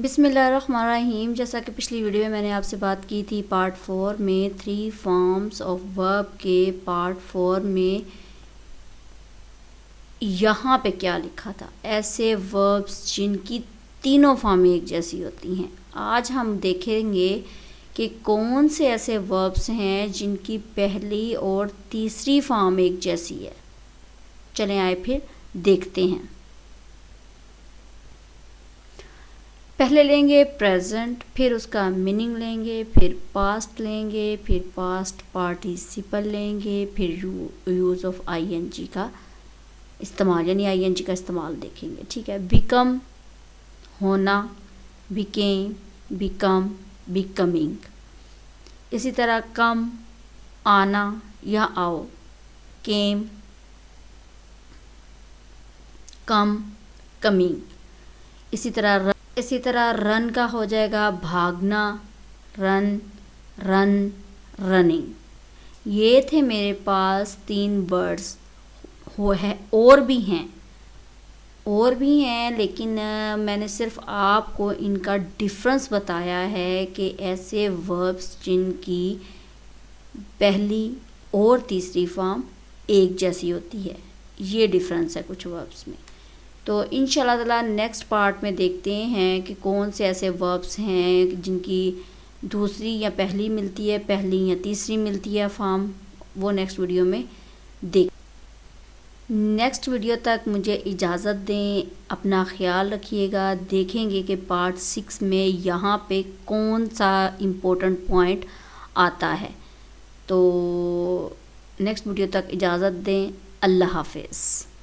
बिस्मिल्लाहिर्रहमानिर्रहीम। जैसा कि पिछली वीडियो में मैंने आपसे बात की थी पार्ट 4 में 3 फॉर्म्स ऑफ वर्ब के पार्ट 4 में यहाँ पे क्या लिखा था, ऐसे वर्ब्स जिनकी तीनों फॉर्म एक जैसी होती हैं। आज हम देखेंगे कि कौन से ऐसे वर्ब्स हैं जिनकी पहली और तीसरी फॉर्म एक जैसी है। चलें आए फिर देखते हैं। पहले लेंगे प्रेजेंट, फिर उसका मीनिंग लेंगे, फिर पास्ट लेंगे, फिर पास्ट पार्टिसिपल लेंगे, फिर यूज़ ऑफ आईएनजी का इस्तेमाल यानी आईएनजी का इस्तेमाल देखेंगे। ठीक है। बिकम होना, बिकेम, बिकम, बिकमिंग। इसी तरह कम आना या आओ, केम, कम, कमिंग। इसी तरह रन का हो जाएगा भागना, रन, रन, रनिंग। ये थे मेरे पास 3 वर्ड्स हो है। और भी हैं लेकिन मैंने सिर्फ आपको इनका डिफरेंस बताया है कि ऐसे वर्ब्स जिनकी पहली और तीसरी फॉर्म एक जैसी होती है, ये डिफरेंस है कुछ वर्ब्स में। तो इंशाल्लाह ताला नेक्स्ट पार्ट में देखते हैं कि कौन से ऐसे वर्ब्स हैं जिनकी दूसरी या पहली मिलती है, पहली या तीसरी मिलती है फॉर्म। वो नेक्स्ट वीडियो में नेक्स्ट वीडियो तक मुझे इजाज़त दें। अपना ख्याल रखिएगा। देखेंगे कि पार्ट 6 में यहाँ पे कौन सा इम्पोर्टेंट पॉइंट आता है। तो नेक्स्ट वीडियो तक इजाज़त दें। अल्लाह हाफ़िज़।